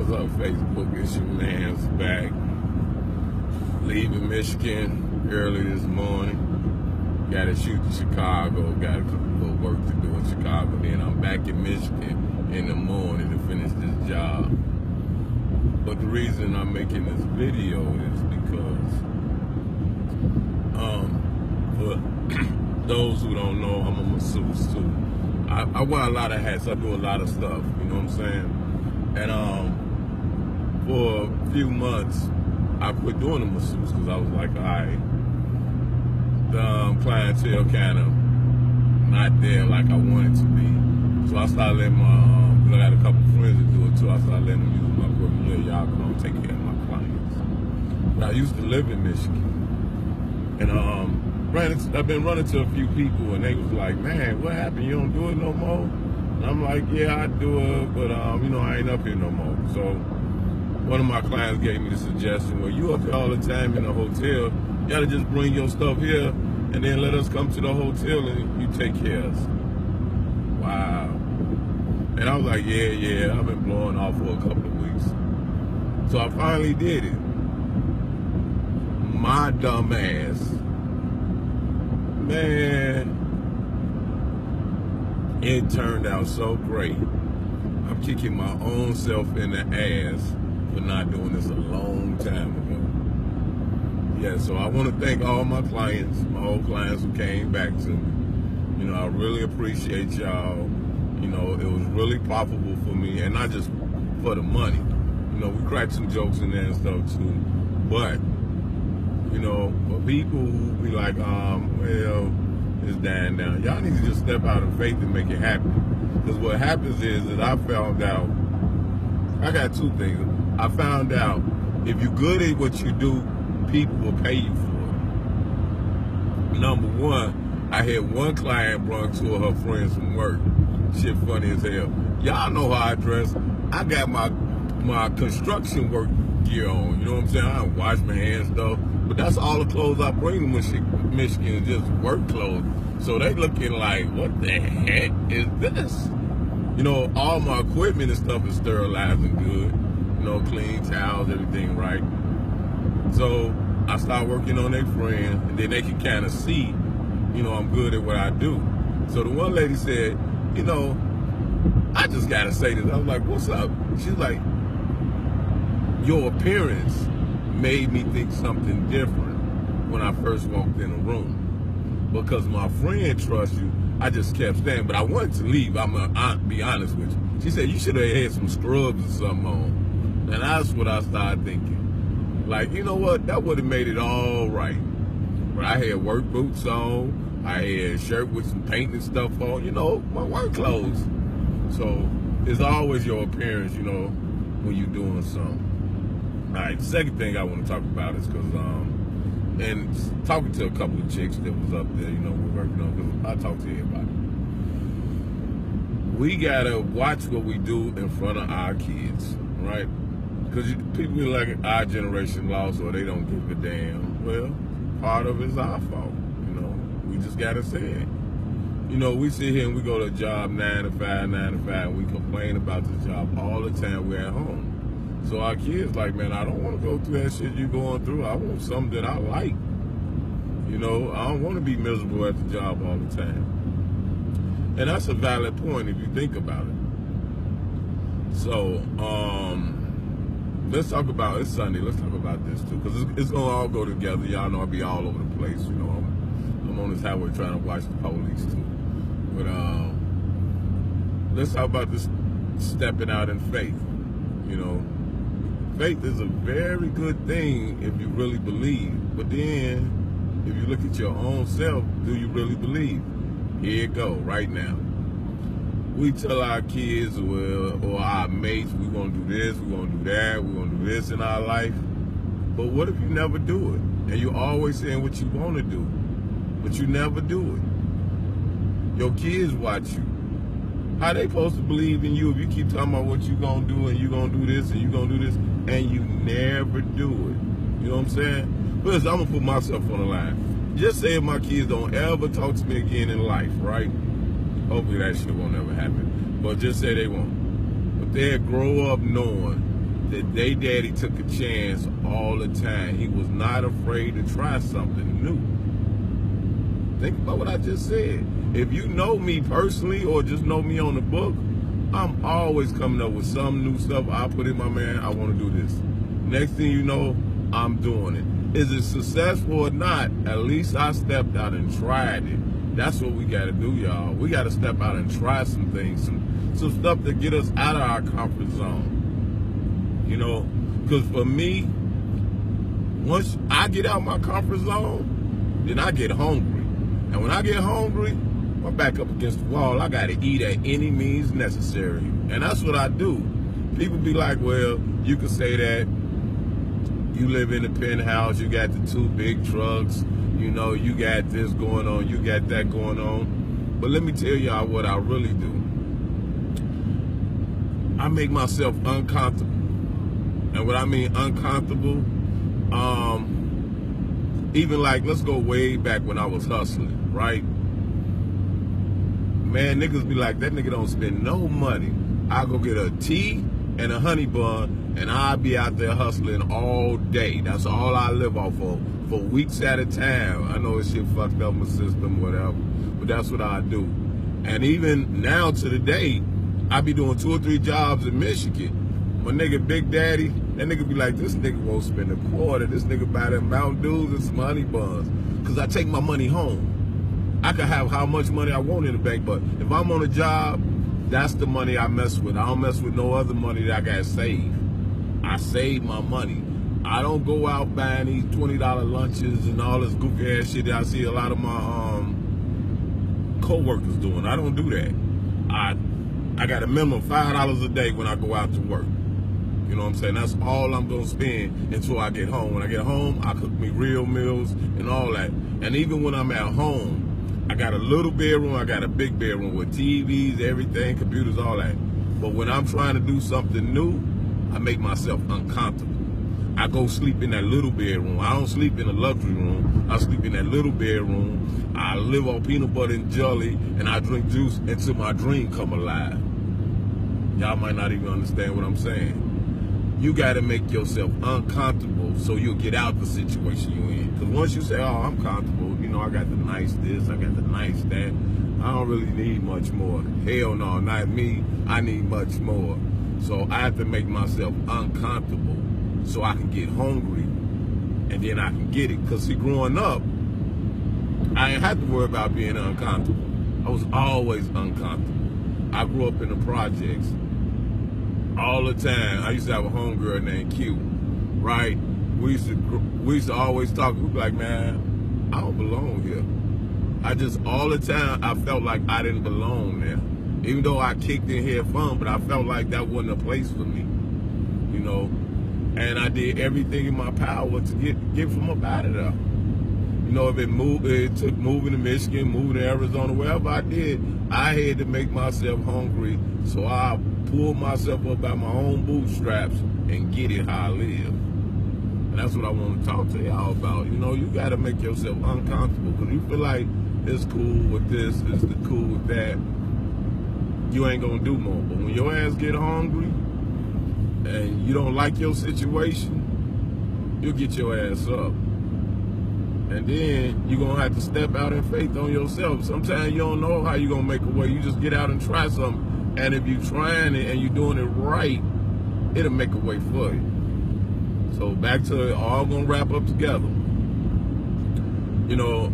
What's up, Facebook? It's your man's back. Leaving Michigan early this morning. Got to shoot to Chicago. Got a little work to do in Chicago. Then I'm back in Michigan in the morning to finish this job. But the reason I'm making this video is because, for those who don't know, I'm a masseuse too. I wear a lot of hats. I do a lot of stuff. You know what I'm saying? And for a few months, I quit doing the masseuse because I was like, all right, the clientele kind of not there like I wanted to be. So I started letting because I got a couple friends that do it too. I started letting them use my equipment. Yeah, y'all come take care of my clients. But I used to live in Michigan, and I've been running to a few people, and they was like, man, what happened? You don't do it no more? And I'm like, yeah, I do it, but I ain't up here no more. So one of my clients gave me the suggestion, well, you up here all the time in a hotel, you gotta just bring your stuff here and then let us come to the hotel and you take care of us. Wow. And I was like, yeah, I've been blowing off for a couple of weeks. So I finally did it. My dumb ass, man, it turned out so great. I'm kicking my own self in the ass for not doing this a long time ago. Yeah, so I want to thank all my clients, my old clients who came back to me. You know, I really appreciate y'all. You know, it was really profitable for me, and not just for the money. You know, we cracked some jokes in there and stuff too. But, you know, for people who be like, well, it's dying down. Y'all need to just step out of faith and make it happen. Because what happens is that I found out, I got two things. I found out if you're good at what you do, people will pay you for it. Number one, I had one client brought two of her friends from work. Shit funny as hell. Y'all know how I dress. I got my construction work gear on. You know what I'm saying? I don't wash my hands stuff. But that's all the clothes I bring to Michigan is just work clothes. So they looking like, what the heck is this? You know, all my equipment and stuff is sterilized and good. You know, clean towels, everything right. So I start working on their friend, and then they can kind of see, you know, I'm good at what I do. So the one lady said, you know, I just got to say this. I was like, what's up? She's like, your appearance made me think something different when I first walked in the room. Because my friend trusts you, I just kept staying. But I wanted to leave, I'm gonna be honest with you. She said, you should have had some scrubs or something on. And that's what I started thinking. Like, you know what? That would have made it all right. But I had work boots on. I had a shirt with some paint and stuff on. You know, my work clothes. So it's always your appearance, you know, when you're doing something. All right, the second thing I want to talk about is because, and talking to a couple of chicks that was up there, you know, we're working on, because I talk to everybody. We got to watch what we do in front of our kids, right? Because people be like, our generation lost or they don't give a damn. Well, part of it's our fault, you know. We just got to say it. You know, we sit here and we go to a job 9 to 5, and we complain about the job all the time we're at home. So our kids like, man, I don't want to go through that shit you're going through. I want something that I like. You know, I don't want to be miserable at the job all the time. And that's a valid point if you think about it. So, let's talk about, it's Sunday, let's talk about this too. Because it's going to all go together. Y'all know I'll be all over the place. You know, I'm on this highway trying to watch the police too. But let's talk about this stepping out in faith, you know. Faith is a very good thing if you really believe. But then, if you look at your own self, do you really believe? Here it go, right now. We tell our kids or our mates, we're going to do this, we're going to do that, we're going to do this in our life. But what if you never do it? And you're always saying what you want to do, but you never do it. Your kids watch you. How they supposed to believe in you if you keep talking about what you gonna do and you gonna do this and you gonna do this and you never do it? You know what I'm saying? But I'm gonna put myself on the line. Just say if my kids don't ever talk to me again in life, right? Hopefully that shit won't ever happen. But just say they won't. But they'll grow up knowing that their daddy took a chance all the time. He was not afraid to try something new. Think about what I just said. If you know me personally or just know me on the book, I'm always coming up with some new stuff. I put in my man, I want to do this. Next thing you know, I'm doing it. Is it successful or not? At least I stepped out and tried it. That's what we got to do, y'all. We got to step out and try some things, some stuff to get us out of our comfort zone. You know, because for me, once I get out my comfort zone, then I get hungry. And when I get hungry, I'm back up against the wall. I got to eat at any means necessary. And that's what I do. People be like, well, you can say that you live in a penthouse, you got the 2 big trucks, you know, you got this going on, you got that going on. But let me tell y'all what I really do. I make myself uncomfortable. And what I mean uncomfortable, even like, let's go way back when I was hustling, right? Man, niggas be like, that nigga don't spend no money. I go get a tea and a honey bun, and I'll be out there hustling all day. That's all I live off of for weeks at a time. I know this shit fucked up my system, whatever, but that's what I do. And even now to the day, I be doing 2 or 3 jobs in Michigan. My nigga Big Daddy, that nigga be like, this nigga won't spend a quarter. This nigga buy them Mountain Dews and some honey buns. Because I take my money home. I can have how much money I want in the bank, but if I'm on a job, that's the money I mess with. I don't mess with no other money that I got saved. I save my money. I don't go out buying these $20 lunches and all this goofy ass shit that I see a lot of my co-workers doing. I don't do that. I got a minimum $5 a day when I go out to work. You know what I'm saying? That's all I'm going to spend until I get home. When I get home, I cook me real meals and all that. And even when I'm at home, I got a little bedroom, I got a big bedroom with TVs, everything, computers, all that. But when I'm trying to do something new, I make myself uncomfortable. I go sleep in that little bedroom. I don't sleep in a luxury room. I sleep in that little bedroom. I live on peanut butter and jelly, and I drink juice until my dream come alive. Y'all might not even understand what I'm saying. You got to make yourself uncomfortable so you'll get out the situation you're in. Because once you say, oh, I'm comfortable, you know, I got the nice this, I got the nice that, I don't really need much more. Hell no, not me. I need much more. So I have to make myself uncomfortable so I can get hungry and then I can get it. Because see, growing up, I ain't had to worry about being uncomfortable. I was always uncomfortable. I grew up in the projects all the time. I used to have a homegirl named Q, right? We used to always talk. We'd be like, man, I don't belong here. All the time, I felt like I didn't belong there. Even though I kicked in here fun, but I felt like that wasn't a place for me, you know? And I did everything in my power to get from up out of there. You know, if it took moving to Michigan, moving to Arizona, wherever I did, I had to make myself hungry, so I pulled myself up by my own bootstraps and get it how I live. And that's what I want to talk to y'all about. You know, you got to make yourself uncomfortable, because you feel like it's cool with this, it's cool with that, you ain't going to do more. But when your ass get hungry and you don't like your situation, you'll get your ass up. And then you're going to have to step out in faith on yourself. Sometimes you don't know how you're going to make a way. You just get out and try something. And if you're trying it and you're doing it right, it'll make a way for you. So back to it, all going to wrap up together. You know,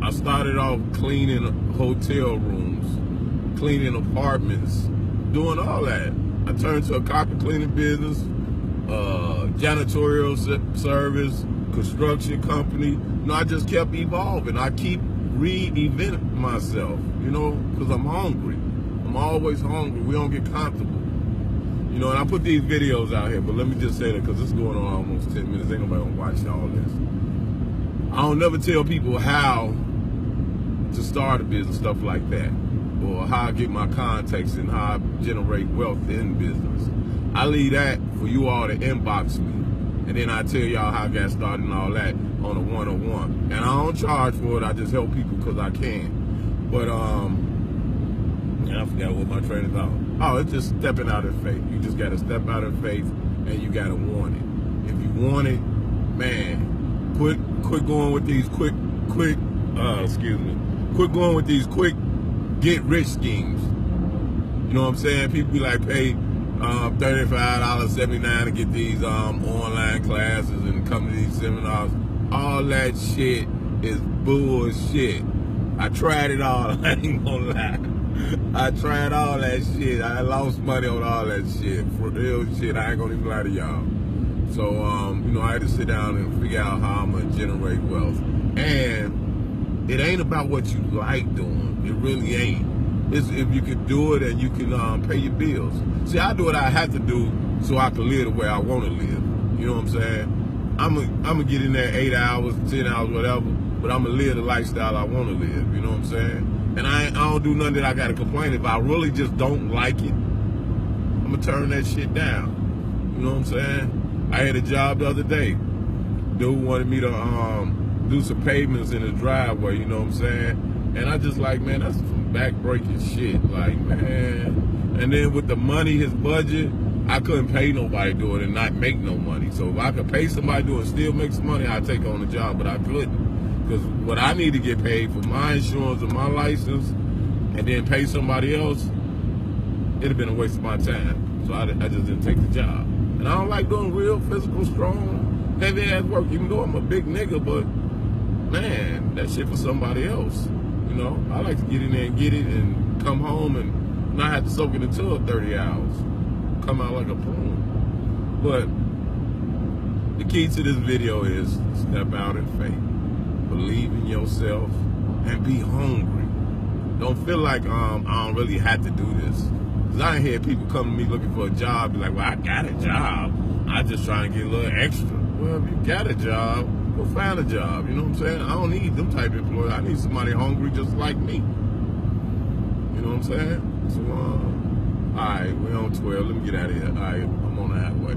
I started off cleaning hotel rooms, cleaning apartments, doing all that. I turned to a carpet cleaning business, janitorial service, construction company. You know, I just kept evolving. I keep reinventing myself, you know, because I'm hungry. I'm always hungry. We don't get comfortable. You know, and I put these videos out here, but let me just say that because it's going on almost 10 minutes. Ain't nobody gonna watch all this. I don't never tell people how to start a business, stuff like that, or how I get my contacts and how I generate wealth in business. I leave that for you all to inbox me. And then I tell y'all how I got started and all that on a one-on-one. And I don't charge for it. I just help people because I can. But, I forgot what my train is on. Oh, it's just stepping out in faith. You just got to step out in faith and you gotta want it. If you want it, man, quit going with these quick get rich schemes. You know what I'm saying? People be like, pay $35, $79 to get these online classes and come to these seminars. All that shit is bullshit. I tried it all. I ain't gonna lie. I tried all that shit. I lost money on all that shit. For real shit. I ain't gonna even lie to y'all. So, you know, I had to sit down and figure out how I'm gonna generate wealth. And it ain't about what you like doing. It really ain't. It's if you can do it and you can pay your bills. See, I do what I have to do so I can live the way I want to live. You know what I'm saying? I'm gonna get in there 8 hours, 10 hours, whatever, but I'm gonna live the lifestyle I want to live. You know what I'm saying? And I don't do nothing that I gotta complain. If I really just don't like it, I'm gonna turn that shit down. You know what I'm saying? I had a job the other day. Dude wanted me to do some pavements in his driveway. You know what I'm saying? And I just like, man, that's some back-breaking shit. Like, man. And then with the money, his budget, I couldn't pay nobody do it and not make no money. So if I could pay somebody do it and still make some money, I'd take on the job, but I couldn't. Because what I need to get paid for my insurance and my license and then pay somebody else, it'd have been a waste of my time. So I just didn't take the job. And I don't like doing real physical, strong, heavy-ass work, even though I'm a big nigga, but, man, that shit for somebody else. You know, I like to get in there and get it and come home and not have to soak in the tub 30 hours. Come out like a prune. But the key to this video is step out in faith. Believe in yourself and be hungry. Don't feel like I don't really have to do this. Because I ain't hear people come to me looking for a job, be like, well, I got a job. I just trying to get a little extra. Well, if you got a job, go find a job. You know what I'm saying? I don't need them type of employees. I need somebody hungry just like me. You know what I'm saying? So, all right, we're on 12. Let me get out of here. All right, I'm on the highway.